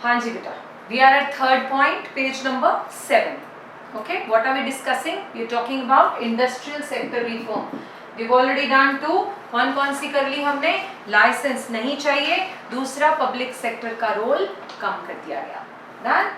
हाँ जी बेटा, we are at third point, page number 7. Okay, what are we discussing? We are talking about industrial sector reform. We've already done 2. कौन सी कर ली हमने? Licence नहीं चाहिए, दूसरा पब्लिक सेक्टर का रोल कम कर दिया गया. Done?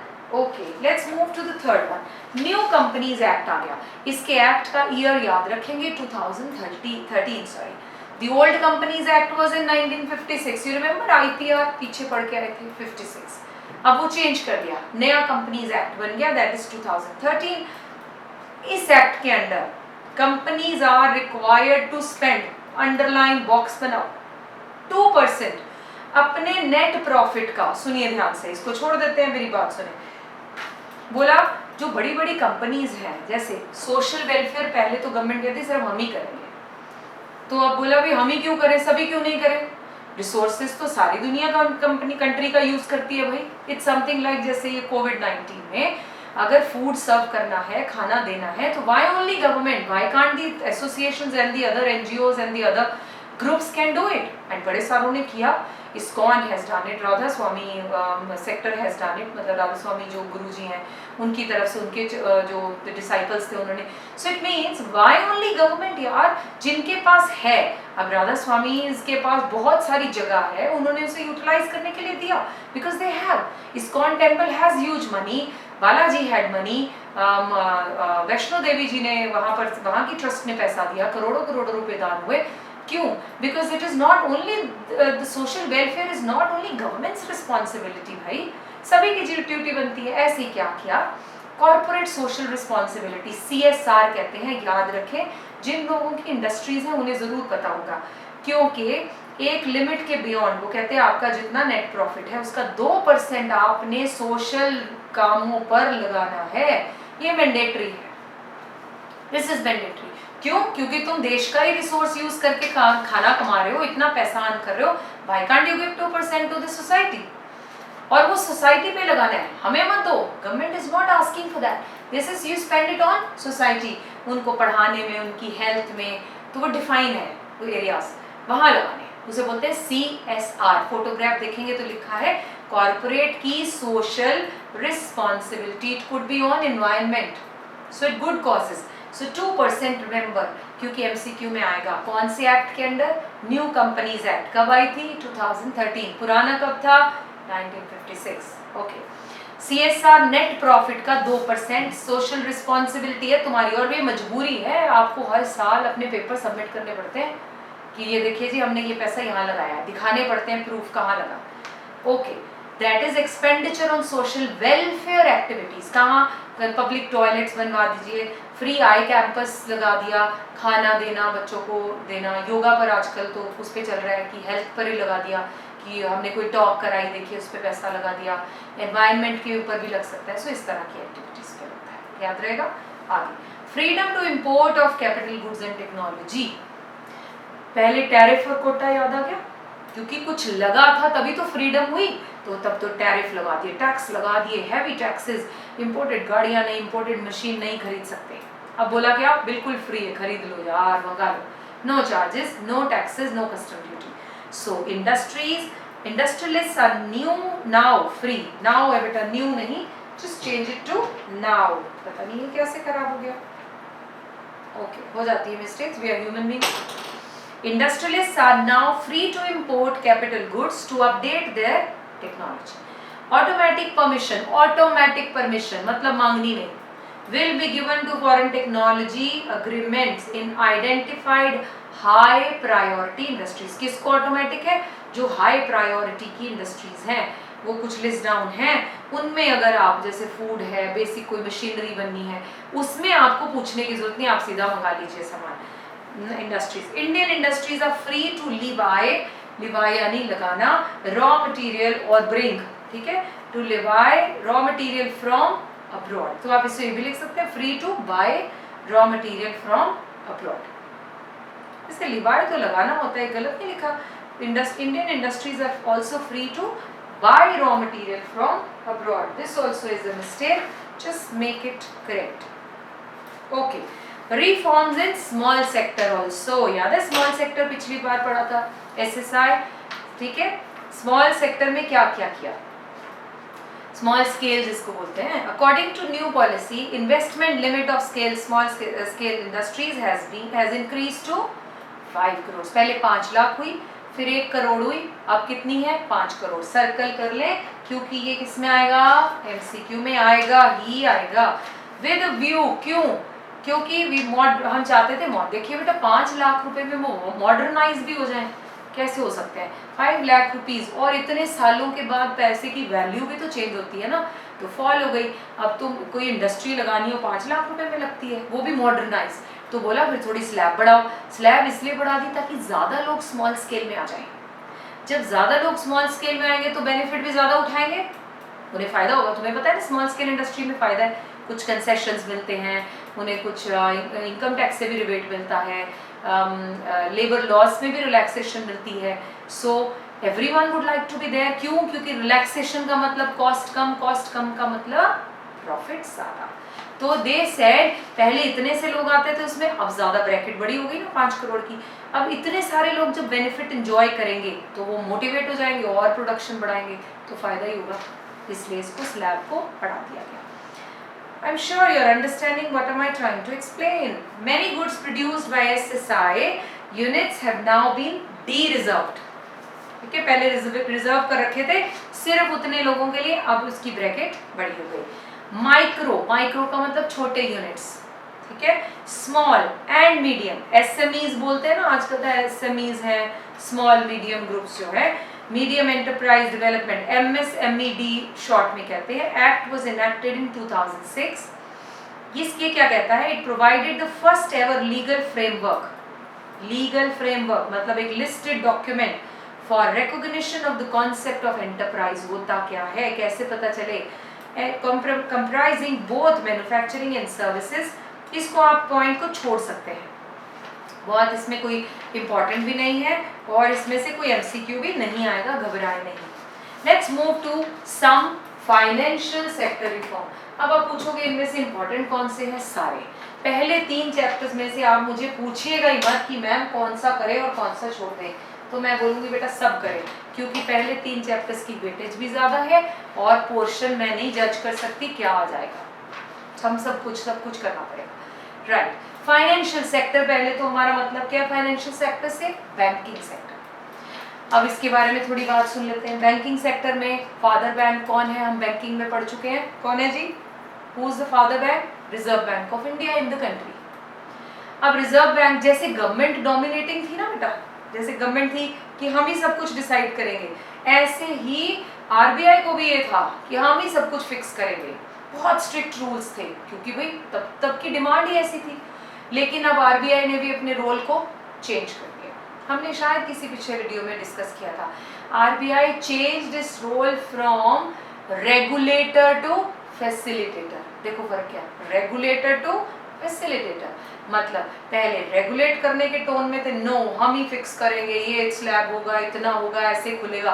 Okay, let's move to the third one. New Companies Act आ गया. इसके एक्ट का ईयर याद रखेंगे 2013 sorry. The old Companies Act was in 1956. You remember IPR? पीछे पढ़ के आए थे 56. अब वो चेंज कर दिया, नया कंपनीज एक्ट बन गया, दैट इज 2013. इस एक्ट के under companies are required to spend, underline box बनाओ, 2% अपने नेट प्रॉफिट का. सुनिए ध्यान से, इसको छोड़ देते हैं, मेरी बात सुने. बोला जो बड़ी बड़ी कंपनीज हैं, जैसे सोशल वेलफेयर पहले तो गवर्नमेंट कहती सिर्फ हम ही करेंगे, तो अब बोला भी हम ही क्यों करें, सभी क्यों नहीं करें? रिसोर्सेज तो सारी दुनिया का कंट्री का यूज करती है भाई. इट्स समथिंग लाइक जैसे ये कोविड-19 में अगर फूड सर्व करना है, खाना देना है, तो why only government, why can't the associations and the other NGOs and the other groups can do it. And बड़े सारों ने किया. ISKCON has done it, Radha Swami sector has done it, मतलब राधा स्वामी जो गुरुजी हैं उनकी तरफ से उनके जो डिसाइपल्स थे उन्होंने. So it means why only government यार, जिनके पास है. अब राधा स्वामी के पास बहुत सारी जगह है, उन्होंने उसे यूटिलाइज करने के लिए दिया, because they have. ISKCON temple has huge money, Balaji had money, Vaishno Devi ji ने वहां की ट्रस्ट ने पैसा दिया, करोड़ों करोड़ों रुपए दान हुए. क्यों? Because it is not only the social welfare is not only governments responsibility भाई, सभी की ड्यूटी बनती है. ऐसे क्या किया? कॉर्पोरेट सोशल रिस्पॉन्सिबिलिटी, CSR कहते हैं, याद रखें. जिन लोगों की इंडस्ट्रीज हैं उन्हें जरूर पता होगा, क्योंकि एक लिमिट के बियॉन्ड, वो कहते हैं आपका जितना नेट प्रॉफिट है उसका 2% आपने सोशल कामों पर लगाना है. ये मैंडेटरी है, दिस इज मैंडेटरी. क्यों? क्योंकि तुम देश का ही रिसोर्स यूज करके खाना कमा रहे हो, इतना पैसा अर्न कर रहे हो, why can't you give 2% to the society? और वो सोसाइटी पे लगाना है, हमें मत दो. Government is not asking for that, this is you spend it on society. उनको पढ़ाने में, उनकी हेल्थ में, तो वो डिफाइन है वो एरियाज, वहां लगाने, उसे बोलते हैं CSR. फोटोग्राफ देखेंगे तो लिखा है कॉर्पोरेट की social responsibility, it could be on environment, so it good causes. So 2% remember, क्योंकि MCQ में आएगा. कौन से एक्ट के अंडर? New companies act. कब आई थी? 2013. पुराना कब था? 1956. ओके. CSR नेट प्रॉफिट का 2% सोशल रिस्पॉन्सिबिलिटी है तुम्हारी, और भी मजबूरी है, आपको हर साल अपने पेपर सबमिट करने पड़ते हैं कि ये देखिए जी हमने ये पैसा यहाँ लगाया, दिखाने पड़ते हैं प्रूफ कहाँ लगा. Okay. That is expenditure on social welfare activities. कहाँ? पब्लिक टॉयलेट्स बनवा दीजिए, फ्री आई कैंपस लगा दिया, खाना देना, बच्चों को देना, योगा पर आजकल तो उस पर चल रहा है कि हेल्थ पर ही लगा दिया, कि हमने कोई टॉक कराई, देखिए उस पर पैसा लगा दिया. एनवायरनमेंट के ऊपर भी लग सकता है. सो इस तरह की एक्टिविटीज पे होता है, याद रहेगा. आगे, freedom to import of capital goods and technology. पहले टैरिफ और कोटा याद आ गया, क्योंकि कुछ लगा था तभी तो फ्रीडम हुई, तो तब तो टैरिफ लगा दिए, टैक्स लगा दिए, हैवी टैक्सेस. इंपोर्टेड गाड़ियां नहीं, इंपोर्टेड मशीन नहीं खरीद सकते. अब बोला क्या? बिल्कुल फ्री है, खरीद लो यार, मंगा लो, no charges, no taxes, no custom duty. So industrialists are new now free. Now है बेटा, न्यू नहीं, just change it to now. पता नहीं है कैसे खराब हो गया. ओके, हो जाती है mistakes, we are human beings. Industrialists are now free to import capital goods to update their technology. Automatic permission मतलब मांगनी नहीं, will be given to foreign technology agreements in identified high priority industries. किसको automatic है? जो high priority की industries हैं, वो कुछ लिस्ट डाउन हैं, उनमें अगर आप, जैसे फूड है, बेसिक कोई मशीनरी बननी है, उसमें आपको पूछने की जरूरत नहीं, आप सीधा मंगा लीजिए सामान. Industries, Indian industries are free to levy यानी लगाना, रॉ मटेरियल और ब्रिंग, ठीक है, to levy raw material from abroad. तो आप इसे ये भी लिख सकते हैं, free to buy raw material from abroad. इससे लिवाई तो लगाना होता है, गलत नहीं लिखा. Indian industries are also free to buy raw material from abroad. This also is a mistake, just make it correct. Okay. Reforms in small sector also. याद है स्मॉल सेक्टर पिछली बार पढ़ा था, SSI, ठीक है. स्मॉल सेक्टर में क्या क्या किया? स्मॉल स्केल जिसको बोलते हैं। According to new policy, investment limit of small scale industries has increase to 5 crore. पहले 5 लाख हुई, फिर 1 करोड़ हुई, अब कितनी है 5 करोड़। सर्कल कर लें क्योंकि ये किस में आएगा, एमसीक्यू में आएगा ही आएगा। विद व्यू, क्यों, क्योंकि हम चाहते थे देखिए बेटा 5 लाख रुपए में वो मॉडर्नाइज भी हो जाए, कैसे हो सकते हैं 5 लाख रुपीज, और इतने सालों के बाद पैसे की वैल्यू भी तो चेंज होती है ना, तो फॉल हो गई। अब तो कोई इंडस्ट्री लगानी हो 5 लाख रुपए में लगती है, वो भी मॉडर्नाइज। तो बोला फिर थोड़ी स्लैब बढ़ाओ। स्लैब इसलिए बढ़ा दी ताकि ज़्यादा लोग स्मॉल स्केल में आ जाएं। जब ज़्यादा लोग स्मॉल स्केल में आएंगे तो बेनिफिट भी ज़्यादा उठाएंगे, उन्हें फ़ायदा होगा। तुम्हें पता है ना स्मॉल स्केल इंडस्ट्री में फ़ायदा है, कुछ कंसेशंस मिलते हैं उन्हें, कुछ इनकम टैक्स से भी रिबेट मिलता है, लेबर लॉस में भी रिलैक्सेशन मिलती है। So everyone would like to be there. क्यों, क्योंकि रिलैक्सेशन का मतलब कॉस्ट कम, कॉस्ट कम का मतलब प्रॉफिट ज़्यादा। तो दे सेड पहले इतने से लोग आते थे उसमें, अब ज़्यादा ब्रैकेट बड़ी हो गई ना 5 करोड़ की। अब इतने सारे लोग जब बेनिफिट एंजॉय करेंगे तो वो मोटिवेट हो जाएंगे और प्रोडक्शन बढ़ाएंगे, तो फ़ायदा ही होगा, इसलिए इसको स्लैब को बढ़ा दिया गया। I'm sure you're understanding what am I trying to explain. Many goods produced by SSI units have now been de-reserved. ठीक है, पहले रिजर्व कर रखे थे सिर्फ उतने लोगों के लिए, अब उसकी ब्रैकेट बड़ी हो गई। माइक्रो, माइक्रो का मतलब छोटे यूनिट्स, ठीक है। स्मॉल एंड मीडियम, एसएमईज बोलते हैं ना आजकल, तो एसएमईज है, स्मॉल मीडियम ग्रुप्स जो है, medium enterprise development, MSMED short में कहते हैं। एक्ट वाज इनैक्टेड इन 2006। ये क्या कहता है, it provided the first ever legal framework, legal framework मतलब एक listed document for recognition of the concept of enterprise. होता क्या है, कैसे पता चले, comprising both manufacturing and services. इसको आप पॉइंट को छोड़ सकते हैं, बहुत इसमें कोई इंपॉर्टेंट भी नहीं है और इसमें से कोई एमसीक्यू भी नहीं आएगा, घबराए नहीं। Let's move to some financial sector reform. अब आप पूछोगे इनमें से इंपॉर्टेंट कौन से हैं, सारे। पहले 3 चैप्टर्स में से आप मुझे पूछिएगा ही मत कि मैम कौन सा करें और कौन सा छोड़ दें, तो मैं बोलूँगी बेटा सब करें, क्योंकि पहले 3 चैप्टर्स की वेटेज भी ज़्यादा है और पोर्शन मैं नहीं जज कर सकती क्या आ जाएगा, हम सब कुछ करना पड़ेगा, राइट। फाइनेंशियल सेक्टर, पहले तो हमारा मतलब क्या है फाइनेंशियल सेक्टर से, बैंकिंग सेक्टर। अब इसके बारे में थोड़ी बात सुन लेते हैं। बैंकिंग सेक्टर में फादर बैंक कौन है, हम बैंकिंग में पढ़ चुके हैं, कौन है जी, who is the father bank, reserve bank of India in the country. अब रिजर्व बैंक जैसे गवर्नमेंट डोमिनेटिंग थी ना बेटा, जैसे गवर्नमेंट थी कि हम ही सब कुछ डिसाइड करेंगे, ऐसे ही आरबीआई को भी ये था कि हम ही सब कुछ फिक्स करेंगे। बहुत स्ट्रिक्ट रूल्स थे क्योंकि भाई तब की डिमांड ही ऐसी थी। लेकिन अब आरबीआई ने भी अपने रोल को चेंज कर दिया, हमने शायद किसी पिछले वीडियो में डिस्कस किया था। RBI changed its role from regulator to facilitator. देखो फर्क क्या, रेगुलेटर टू फैसिलिटेटर। मतलब पहले रेगुलेट करने के टोन में थे, नो हम ही फिक्स करेंगे, ये स्लैब होगा, इतना होगा, ऐसे खुलेगा,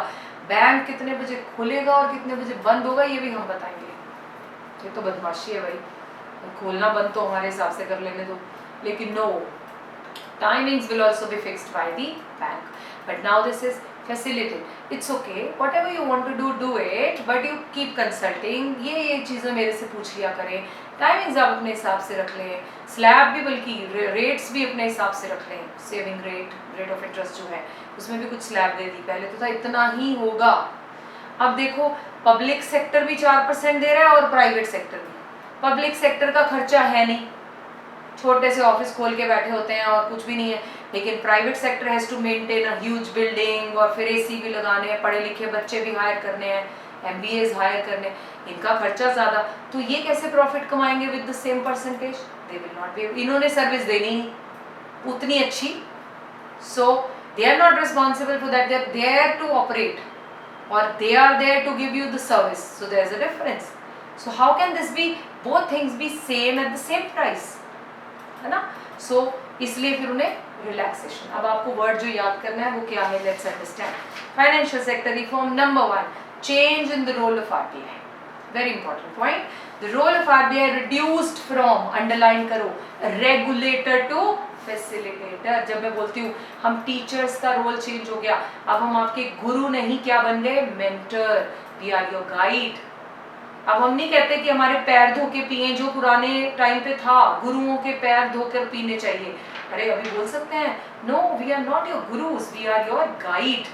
बैंक कितने बजे खुलेगा और कितने बजे बंद होगा ये भी हम बताएंगे। ये तो बदमाशी है भाई, खोलना बंद तो हमारे हिसाब से कर लेने दो, लेकिन no, timings will also be fixed by the bank, but now this is facilitated. It's okay, whatever you want to do it, but you keep consulting. ये चीज़ें मेरे से पूछ लिया करें, टाइमिंग्स आप अपने हिसाब से रख लें, स्लैब भी बल्कि रेट्स भी अपने हिसाब से रख लें, सेविंग रेट ऑफ इंटरेस्ट जो है उसमें भी कुछ स्लैब दे दी, पहले तो था इतना ही होगा। अब देखो पब्लिक सेक्टर भी 4% दे रहा है और प्राइवेट सेक्टर भी। पब्लिक सेक्टर का खर्चा है नहीं, छोटे से ऑफिस खोल के बैठे होते हैं और कुछ भी नहीं है, लेकिन private sector has to maintain a huge building और फिर एसी भी लगाने हैं, पढ़े लिखे बच्चे भी हायर करने हैं, एमबीएज हायर करने, इनका खर्चा ज़्यादा। तो ये कैसे प्रॉफिट कमाएंगे with the same percentage, they will not be, इन्होंने सर्विस देनी उतनी अच्छी, so they are not responsible for that, they are there to operate और they are there to give you the service, so there is a difference. So how can this be, both things be same at the same price, है ना। सो इसलिए फिर उन्हें relaxation. अब आपको word जो याद करना है वो क्या है, let's understand. Financial sector reform, number 1, change in the role of RBI, very important point. The role of RBI reduced from, underline करो, रेगुलेटर टू फैसिलिटेटर। जब मैं बोलती हूँ हम टीचर्स का रोल चेंज हो गया, अब हम आपके गुरु नहीं, क्या बन गए, mentor, we are your guide, अब हम नहीं कहते कि हमारे पैर धो के पिए, जो पुराने टाइम पे था गुरुओं के पैर धोकर पीने चाहिए, अरे अभी बोल सकते हैं no, we are not your gurus, we are your guide.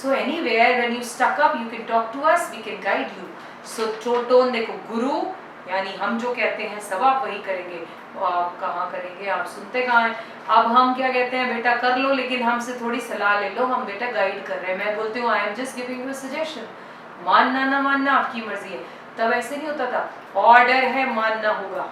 So anywhere when you stuck up you can talk to us, we can guide you. So tone देखो, गुरु यानी हम जो कहते हैं सब आप वही करेंगे. तो आप कहाँ करेंगे, आप सुनते कहाँ हैं. अब हम क्या कहते हैं, बेटा कर लो, लेकिन हमसे थोड़ी सलाह ले लो, हम बेटा गाइड कर रहे हैं. मैं बोलती हूँ I am just giving you suggestion, मानना ना मानना आपकी मर्जी है. तब ऐसे नहीं होता था, ऑर्डर है मानना होगा.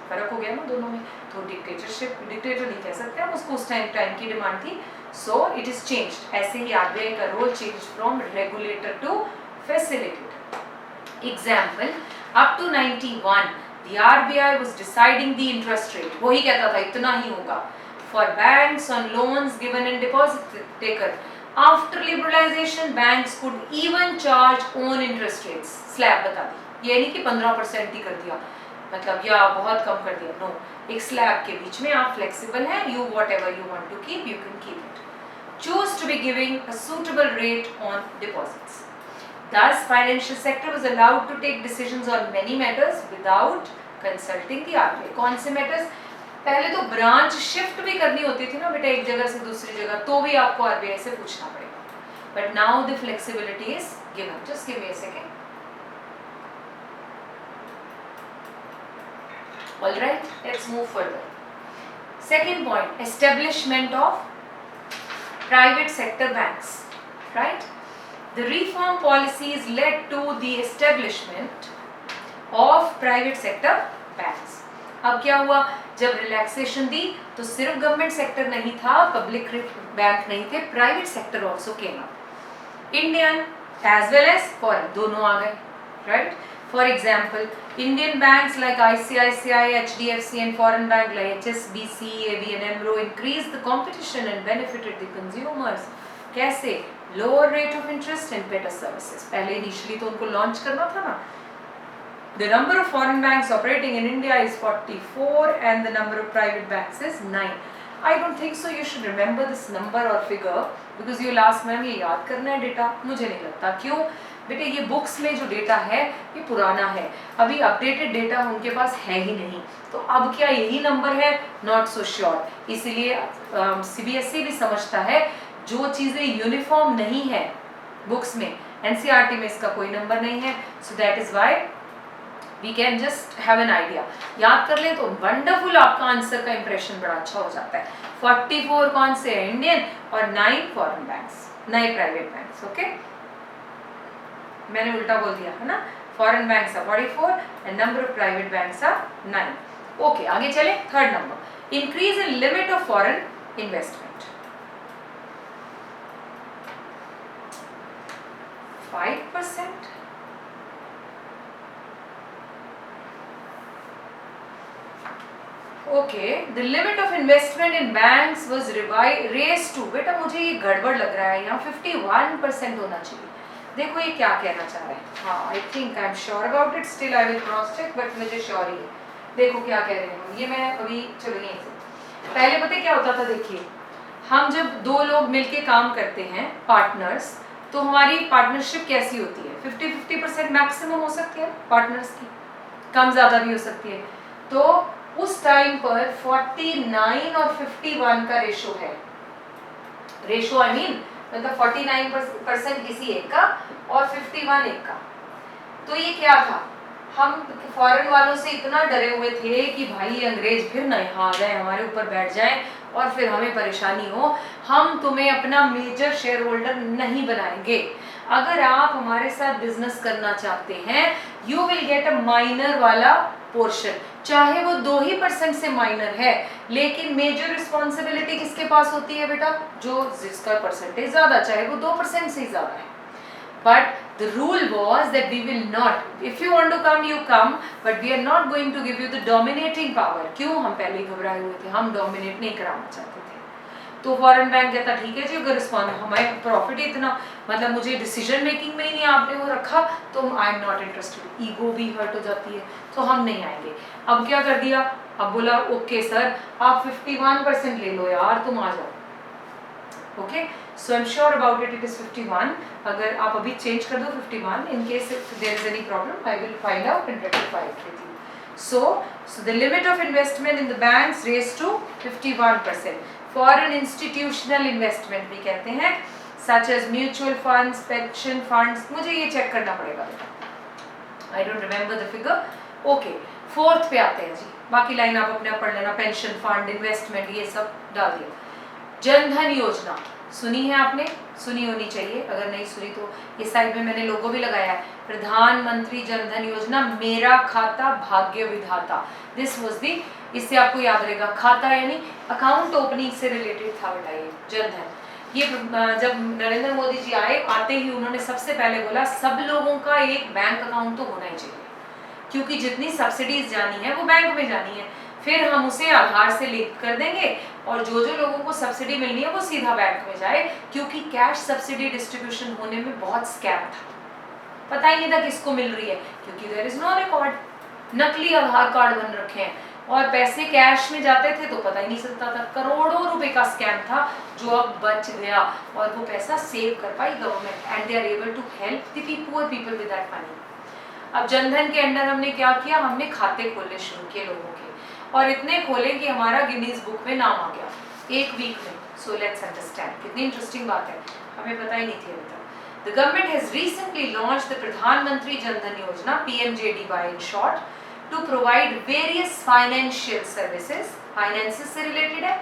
फर्क हो गया ना दोनों में. तो डिक्टेटरशिप, डिक्टेटर नहीं कह सकते हम उसको, उस टाइम की डिमांड थी. So it is changed. ऐसे ही आरबीआई का role change from regulator to facilitator. Example, up to 91 the RBI was deciding the interest rate. वही कहता था इतना ही होगा for banks on loans given in deposit taken. After liberalization banks could even charge own interest rates. Slab बता दी, ये नहीं कि 15% ही कर दिया, मतलब या बहुत कम कर दिया. नो, एक स्लैब के बीच में आप फ्लेक्सिबल हैं. you whatever you want to keep you can keep it. Choose to be giving a suitable rate on deposits. Thus, financial sector was allowed to take decisions on many matters without consulting the RBI. कौन से matters? पहले तो branch shift भी करनी होती थी ना बेटा एक जगह से दूसरी जगह, तो भी आपको RBI से पूछना पड़ेगा. But now the flexibility is given. Just give me a second. All right, let's move further. Second point, establishment of private sector banks. Right? The reform policies led to the establishment of private sector banks. अब क्या हुआ, जब relaxation दी तो सिर्फ government sector नहीं था, public bank नहीं थे, private sector also came up. Indian as well as foreign दोनों आ गए. Right? For example, Indian banks like ICICI, HDFC and foreign bank like HSBC, ABN AMRO increased the competition and benefited the consumers. कैसे? Lower rate of interest and better services. पहले initially तो उनको launch करना था ना. The number of foreign banks operating in India is 44 and the number of private banks is 9. I don't think so you should remember this number or figure because you'll ask ma'am ये याद करना है data. मुझे नहीं लगता. क्यों बेटे, ये बुक्स में जो डेटा है ये पुराना है, अभी अपडेटेड डेटा उनके पास है ही नहीं. तो अब क्या यही नंबर है? Not so sure. इसीलिए CBSE भी समझता है जो चीज़ें यूनिफॉर्म नहीं है बुक्स में, NCERT में इसका कोई नंबर नहीं है. So that is why we can just have an idea. याद कर लें तो वंडरफुल, आपका आंसर का इंप्रेशन बड़ा अच्छा हो जाता है. 44 कौन से है? इंडियन, और 9 फॉरेन बैंक्स, नए प्राइवेट बैंक्स. ओके, मैंने उल्टा बोल दिया है ना. Foreign banks are 44 and number of private banks are 9. Okay, आगे चले. Third number, increase in limit of foreign investment. 5%. Okay, the limit of investment in banks was raised to. बेटा मुझे ये गड़बड़ लग रहा है, यहाँ 51% होना चाहिए. देखो ये क्या कहना चाह रहे हैं. हाँ, I think I'm sure about it. Still I will cross check, but मुझे श्योर ही है. देखो क्या कह रहे हैं. ये मैं अभी चलो यहीं से. पहले पता क्या होता था, देखिए हम जब दो लोग मिलके काम करते हैं, पार्टनर्स, तो हमारी पार्टनरशिप कैसी होती है? 50-50% मैक्सिमम हो सकती है पार्टनर्स की, कम ज़्यादा भी हो सकती है. तो उस टाइम पर 49 और 51 का रेशो है. रेशो आई मीन मतलब 49% किसी एक का और 51 एक का. तो ये क्या था, हम फॉरेन वालों से इतना डरे हुए थे कि भाई अंग्रेज फिर न यहाँ आ जाए, हमारे ऊपर बैठ जाए और फिर हमें परेशानी हो, हम तुम्हें अपना मेजर शेयर होल्डर नहीं बनाएंगे. अगर आप हमारे साथ बिजनेस करना चाहते हैं, you will get a minor वाला पोर्शन, चाहे वो 2% से माइनर है, लेकिन मेजर रिस्पॉन्सिबिलिटी किसके पास होती है बेटा? जो जिसका परसेंटेज ज्यादा, चाहे वो 2% से ही ज्यादा है. But the rule was that we will not, if you want to come you come, but we are not going to give you the dominating power. क्यों? हम पहले ही घबराए हुए थे, हम डोमिनेट नहीं कराना चाहते थे. तो फॉरेन बैंक कहता ठीक है जी, अगर रिस्पॉन्स हमारे प्रॉफिट ही इतना, मतलब मुझे डिसीजन मेकिंग में ही नहीं आपने वो रखा, तो I am not interested. Ego भी हर्ट हो जाती है, तो हम नहीं आएंगे. अब क्या कर दिया, अब बोला ओके सर आप 51% ले लो यार, तुम आ जाओ. Okay, So I'm sure about it is 51. अगर आप अभी चेंज कर दो 51, in case if there is any problem I will find out and rectify it with you. So the limit of investment in the banks raised to 51%. Foreign institutional investment भी कहते हैं, such as mutual funds, pension funds. मुझे ये check करना पड़ेगा, I don't remember the figure. Okay, fourth पे आते हैं जी, बाकी लाइन आप अपने आप पढ़ लेना, पेंशन फंड, इन्वेस्टमेंट, ये सब डाल दिया। जनधन योजना सुनी है आपने, सुनी होनी चाहिए, अगर नहीं सुनी तो इस साइड में मैंने लोगो भी लगाया है, प्रधानमंत्री जनधन योजना, मेरा खाता भाग्य विधाता। दिस वाज दी, इससे आपको याद रहेगा, खाता यानी अकाउंट ओपनिंग से रिलेटेड था बेटा ये जनधन। ये जब नरेंद्र मोदी जी आए, आते ही उन्होंने सबसे पहले बोला सब लोगों का एक बैंक अकाउंट तो होना ही चाहिए, क्योंकि जितनी सब्सिडीज जानी है वो बैंक में जानी है, फिर हम उसे आधार से लिंक कर देंगे और जो जो लोगों को सब्सिडी मिलनी है वो सीधा बैंक में जाए, क्योंकि कैश सब्सिडी डिस्ट्रीब्यूशन होने में बहुत स्कैम था, पता ही नहीं था किसको मिल रही है, क्योंकि देयर इज नो रिकॉर्ड, नकली आधार कार्ड बन रखे हैं और पैसे कैश में जाते थे तो पता ही नहीं चलता था। करोड़ों रुपए का स्कैम था जो अब बच गया और वो पैसा सेव कर पाई government, and they are able to help the poor people with that money. अब जनधन के अंडर हमने क्या किया, हमने खाते खोलने शुरू किए लोगों के, और इतने खोले कि हमारा गिनीज बुक में नाम आ गया एक वीक में। सो लेट्स अंडरस्टैंड, कितनी इंटरेस्टिंग बात है, हमें पता ही नहीं थी अभी तक। The government has recently launched the प्रधानमंत्री जनधन योजना, PMJDY in short, to provide various financial services, finances से रिलेटेड है,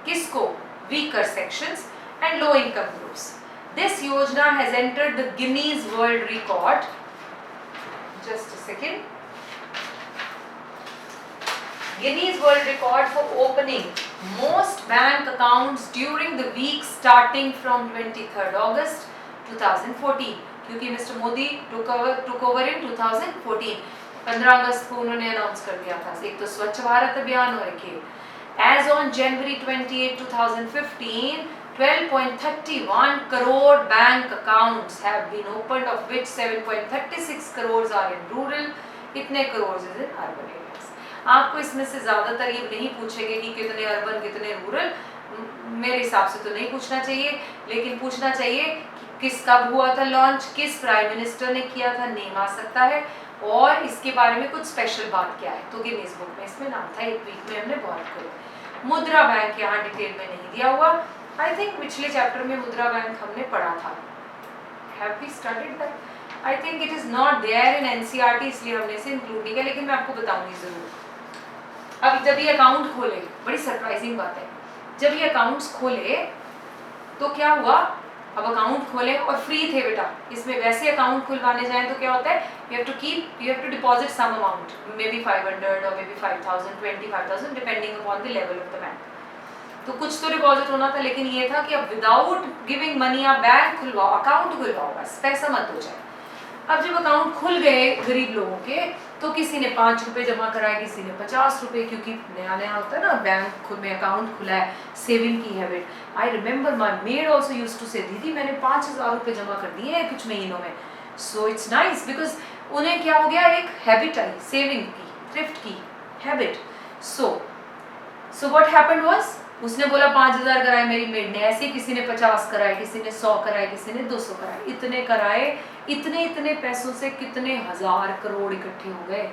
किसको, weaker sections and low income groups. This yojana has entered the Guinness world record, just a second, Guinness World Record for opening most bank accounts during the week starting from 23rd August 2014, क्योंकि mister Modi took over in 2014, 15 अगस्त को उन्होंने announce कर दिया था, एक तो स्वच्छ भारत अभियान और एक as on January 28, 2015, 12.31 crore bank accounts have been opened, of which 7.36 crores are in rural, इतने crores is in urban areas। आपको इसमें से ज़्यादातर ये नहीं पूछेंगे कि कितने अर्बन कितने रूरल, मेरे हिसाब से तो नहीं पूछना चाहिए, लेकिन पूछना चाहिए कि किस कब हुआ था लॉन्च, किस प्राइम मिनिस्टर ने किया था, नेम आ सकता है, और इसके बारे में कुछ स्पेशल बात क्या है, तो गिनीज बुक में इसमें नाम था, एक वीक में हमने बहुत किया। मुद्रा बैंक यहाँ डिटेल में नहीं दिया हुआ, आई थिंक पिछले चैप्टर में मुद्रा बैंक हमने पढ़ा था, have we studied that, I think it is not there in NCERT, इसलिए हमने इसे इंक्लूड नहीं किया, लेकिन मैं आपको बताऊंगी जरूर। अब जब ये अकाउंट खोले, बड़ी सरप्राइजिंग बात है, जब ये अकाउंट्स खोले तो क्या हुआ, अब अकाउंट खोले और फ्री थे बेटा, इसमें वैसे अकाउंट खुलवाने जाएं तो क्या होता है, you have to deposit some amount, may be 500 और may be 5000, 25,000 depending upon the level of the bank, तो कुछ तो डिपॉजिट होना था, लेकिन ये था कि अब विदाउट गिविंग मनी आप बैंक खुलवाओ, अकाउंट खुलवाओ, बस पैसा मत हो जाए। अब जब अकाउंट खुल गए गरीब लोगों के, तो किसी ने 5 रुपये जमा कराए, किसी ने 50 रुपये, क्योंकि नया नया होता है ना, बैंक में अकाउंट खुला है, सेविंग की habit. I remember my maid also used to say, दीदी मैंने 5000 रुपये जमा कर दिए हैं कुछ महीनों में। सो इट्स नाइस, बिकॉज उन्हें क्या हो गया, एक हैबिट आई सेविंग की, थ्रिफ्ट की habit. So what happened was, उसने बोला 5000 कराए मेरी मेड ने, ऐसे किसी ने 50 कराए, किसी ने 100 कराए, किसी ने 200 कराए, इतने कराए, इतने पैसों से कितने हजार करोड़ इकट्ठे हो गए।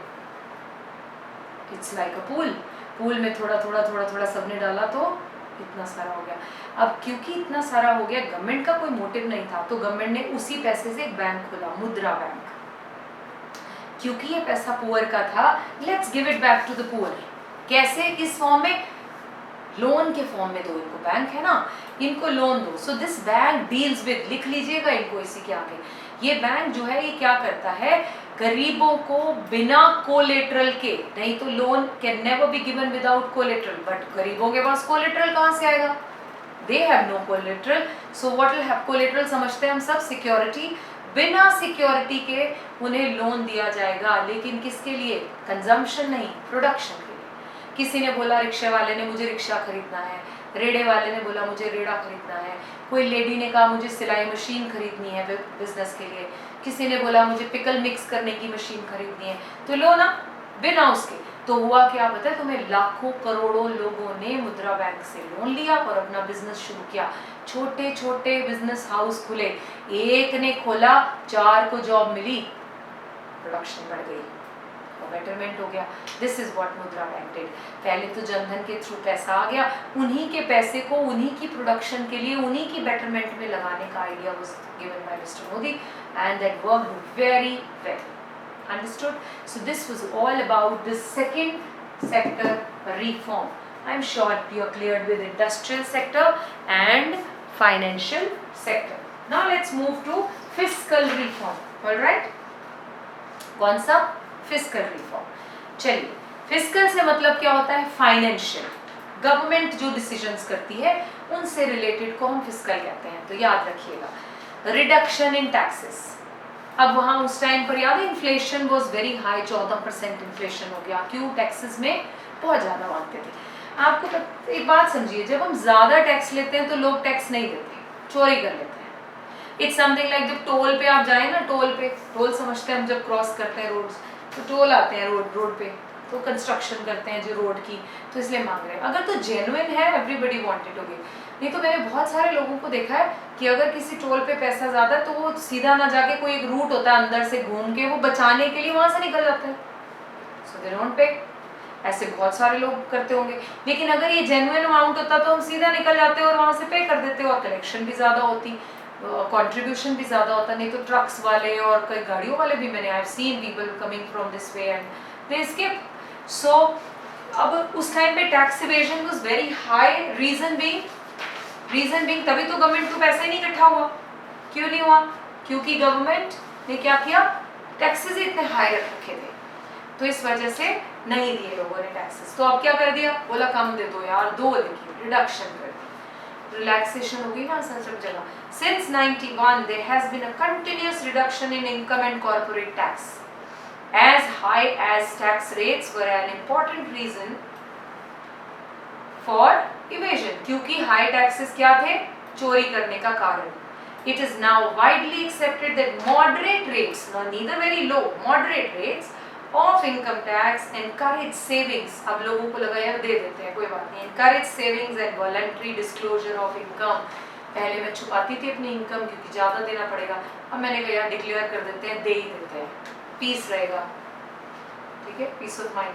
इट्स लाइक अ पूल में थोड़ा थोड़ा सबने डाला तो इतना सारा हो गया। अब क्योंकि इतना सारा हो गया, गवर्नमेंट का कोई मोटिव नहीं था, तो गवर्नमेंट ने उसी पैसे से एक बैंक खोला, मुद्रा बैंक, क्योंकि ये पैसा पुअर का था, let's give it back to the poor. कैसे, किस फॉर्म में, लोन के फॉर्म में दो इनको, बैंक है ना, इनको लोन दो। So this bank deals with, लिख लीजिएगा इनको इसी के आगे, ये बैंक जो है ये क्या करता है, गरीबों को बिना कोलेटरल के, नहीं तो loan can never be given without collateral, but गरीबों के पास कोलेटरल कहाँ से आएगा, they have no collateral. So what will have, collateral समझते हैं हम सब, सिक्योरिटी, बिना सिक्योरिटी के उन्हें लोन दिया जाएगा, लेकिन किसके लिए, कंजम्पशन नहीं, प्रोडक्शन के लिए। किसी ने बोला, रिक्शे वाले ने मुझे रिक्शा खरीदना है, रेड़े वाले ने बोला मुझे रेड़ा खरीदना है, कोई लेडी ने कहा मुझे सिलाई मशीन खरीदनी है बिजनेस के लिए, किसी ने बोला मुझे पिकल मिक्स करने की मशीन खरीदनी है, तो लो ना बिना उसके। तो हुआ क्या पता है तुम्हें, लाखों करोड़ों लोगों ने मुद्रा बैंक से लोन लिया और अपना बिजनेस शुरू किया। छोटे छोटे बिजनेस हाउस खुले, एक ने खोला 4 को जॉब मिली, प्रोडक्शन बढ़ गई, बेटरमेंट हो गया। दिस इज व्हाट मुद्रा बैंक डिड। पहले तो जनधन के थ्रू पैसा आ गया, उन्हीं के पैसे को उन्हीं की प्रोडक्शन के लिए, उन्हीं की बेटरमेंट में लगाने का idea was given by mister Modi and that worked very well. Understood? So this was all about the second sector reform. I'm sure you are cleared with industrial sector and financial sector. Now let's move to fiscal reform. All right? कौन सा? Fiscal reform. चलिए, fiscal से मतलब क्या होता है? Financial. Government जो decisions करती है उनसे रिलेटेड को हम फिस्कल कहते हैं। तो याद रखिएगा, रिडक्शन इन टैक्सेस। अब वहाँ उस टाइम पर याद है inflation was very high, 14% inflation हो गया। क्यों? टैक्सेस में बहुत ज़्यादा मांगते थे। आपको एक बात समझिए, जब हम ज़्यादा टैक्स लेते हैं तो लोग टैक्स नहीं देते, चोरी कर लेते हैं। इट्स समथिंग लाइक जब टोल पे आप जाए ना, टोल समझते हैं हम, जब क्रॉस करते हैं रोड्स तो टोल आते हैं रोड पे, तो कंस्ट्रक्शन करते हैं जो रोड की, तो इसलिए मांग रहे हैं। अगर तो जेन्युइन है, एवरीबडी वांटेड टू गिव। नहीं तो मैंने बहुत सारे लोगों को देखा है कि अगर किसी टोल पे पैसा ज़्यादा तो वो सीधा ना जाके, कोई एक रूट होता है अंदर से घूम के, वो बचाने के लिए वहाँ से निकल जाते हैं। सो दे डोंट पे। ऐसे बहुत सारे लोग करते होंगे। लेकिन अगर ये जेन्युइन अमाउंट होता तो हम सीधा निकल जाते और वहाँ से पे कर देते और कलेक्शन भी ज़्यादा होती, कंट्रीब्यूशन भी ज़्यादा होता। नहीं तो ट्रक्स वाले और कई गाड़ियों वाले भी, मैंने I have seen people coming from this way and they skip. So अब उस टाइम पे tax evasion was very high. Reason being तभी तो गवर्नमेंट को पैसा ही नहीं इकट्ठा हुआ। क्यों नहीं हुआ? क्योंकि गवर्नमेंट ने क्या किया, टैक्सेस इतने हाई रखे थे, तो इस वजह से नहीं दिए लोगों ने टैक्सेस। तो अब क्या कर दिया, बोला कम दे दो यार, दो देखिए, रिडक्शन कर दी, रिलैक्सेशन हो गई ना सब जगह। Since 91 there has been a continuous reduction in income and corporate tax, as high as tax rates were an important reason for evasion, क्योंकि high taxes क्या थे, चोरी करने का कारण। It is now widely accepted that moderate rates, neither very low, moderate rates of income tax encourage savings। अब लोगों को लगा यार दे देते हैं, कोई बात नहीं, encourage savings and voluntary disclosure of income। पहले मैं छुपाती थी अपनी इनकम क्योंकि ज़्यादा देना पड़ेगा, अब मैंने कहा यार डिक्लेयर कर देते हैं, दे ही देते हैं, पीस रहेगा, ठीक है, पीस ऑफ माइंड।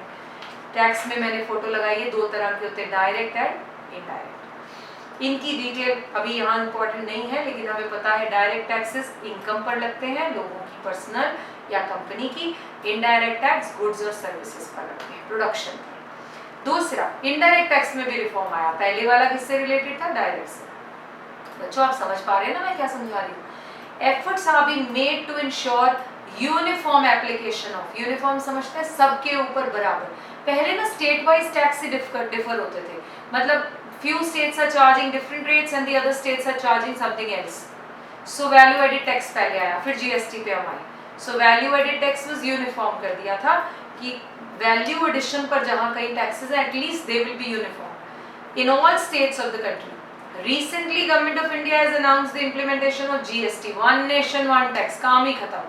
टैक्स में मैंने फोटो लगाई है, 2 तरह के होते हैं, डायरेक्ट एंड इनडायरेक्ट। इनकी डिटेल अभी यहाँ इंपॉर्टेंट नहीं है, लेकिन हमें पता है डायरेक्ट टैक्सेस इनकम पर लगते हैं, लोगों की पर्सनल या कंपनी की। इनडायरेक्ट टैक्स गुड्स और सर्विसेज पर लगते हैं, प्रोडक्शन पर। दूसरा, इनडायरेक्ट टैक्स में भी रिफॉर्म आया। पहले वाला किससे रिलेटेड था? डायरेक्ट से। बच्चों आप समझ पा रहे हैं ना मैं क्या समझा रही हूँ? Efforts are being made to ensure uniform application of, uniform समझते हैं सबके ऊपर बराबर। पहले ना स्टेट वाइज टैक्स से डिफर होते थे, मतलब few states are charging different rates and the other states are charging something else. So value added tax पहले आया, फिर GST पे हम आए। So value added tax was uniform कर दिया था कि value addition पर जहाँ कहीं taxes है, at least they will be uniform in all states of the country. Recently Government of India has announced the implementation of GST, one nation one tax। काम ही खत्म।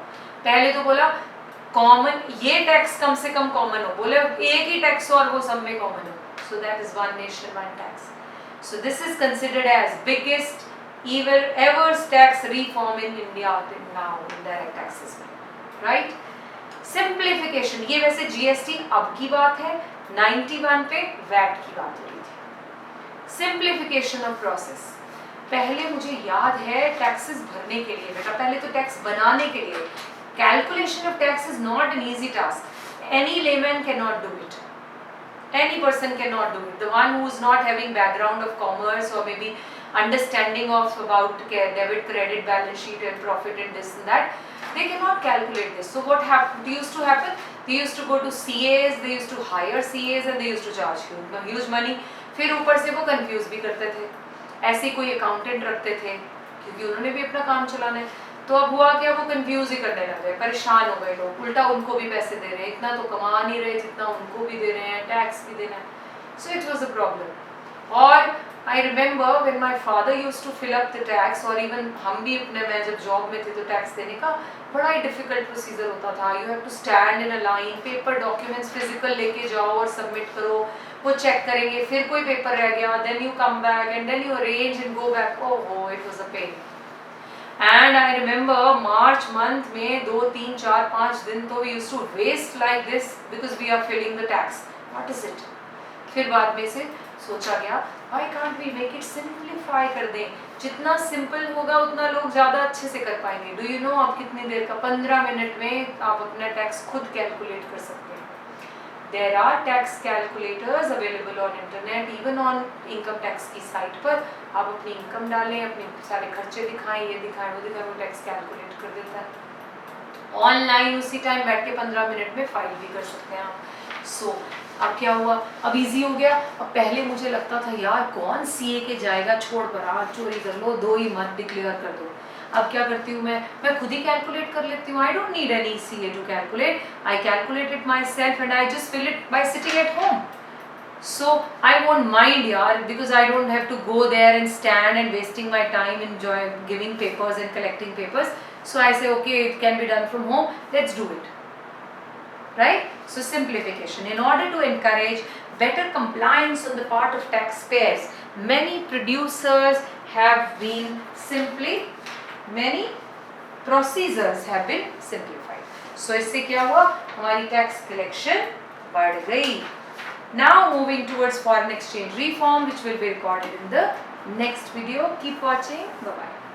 पहले तो बोला कॉमन, ये टैक्स कम से कम कॉमन हो, बोले एक ही टैक्स और वो सब में कॉमन हो। So that is one nation one tax. So this is considered as biggest ever tax reform in India now, indirect taxes में, right? Simplification, ये वैसे GST अब की बात है, 91 पे VAT की बात हो रही थी। Simplification of process, पहले मुझे याद है टैक्सेस भरने के लिए, बेटा पहले तो टैक्स बनाने के लिए, calculation of tax is not an easy task. Any layman cannot do it. Any person cannot do it. The one who is not having background of commerce or maybe understanding of about debit, credit, balance sheet and profit and this and that, they cannot calculate this. So what used to happen? They used to go to CAs, they used to hire CAs and they used to charge huge money. फिर ऊपर से वो confuse भी करते थे, ऐसे कोई accountant रखते थे क्योंकि उन्होंने भी अपना काम चलाना है। तो अब हुआ क्या, वो कंफ्यूज ही करने लग गए, परेशान हो गए लोग, उल्टा उनको भी पैसे दे रहे हैं, इतना तो कमा नहीं रहे जितना उनको भी दे रहे हैं, टैक्स भी देना है। So it was a problem. और I remember when my father used to fill up the tax, और इवन हम भी अपने, मैं जब जॉब में थे तो टैक्स देने का, बड़ा ही डिफिकल्ट प्रोसीजर होता था. You have to stand in a line, paper documents physical लेके जाओ और सबमिट करो, वो चेक करेंगे, फिर कोई पेपर रह गया, then you come back and then you arrange and go back. ओहो, it was a pain. And I remember March month में 2 3 4 5 दिन तो we used to waste like this because we are filling the tax. What is it? फिर बाद में से सोचा गया, why can't we make it simplify कर दें. जितना सिंपल होगा उतना लोग ज़्यादा अच्छे से कर पाएंगे. डू यू नो आप कितनी देर का, 15 मिनट में आप अपना टैक्स खुद कैलकुलेट कर सकते हैं. There are tax calculators available on internet, even on income tax की साइट पर. आप अपनी इनकम डालें, अपने सारे खर्चे दिखाएं, ये दिखाएं, वो दिखाएं, वो टैक्स कैलकुलेट कर देता है. ऑनलाइन उसी टाइम बैठ के 15 मिनट में फाइल भी कर सकते हैं आप. सो अब क्या हुआ, अब इजी हो गया. अब पहले मुझे लगता था यार कौन सीए के जाएगा, छोड़ बरात चोरी कर लो, 2 ही मत डिक्लेयर कर दो. अब क्या करती हूँ मैं खुद ही कैलकुलेट कर लेती हूँ. I don't need any CA to calculate. I calculate it myself and I just fill it by sitting at home. So I won't mind yaar, because I don't have to go there and stand and wasting my time giving papers and collecting papers. So I say okay, it can be done from home, let's do it. Right? So simplification. In order to encourage better compliance on the part of taxpayers, many producers have been many procedures have been simplified. So इससे क्या हुआ, हमारी tax collection बढ़ गई. Now moving towards foreign exchange reform, which will be recorded in the next video. Keep watching. Bye bye.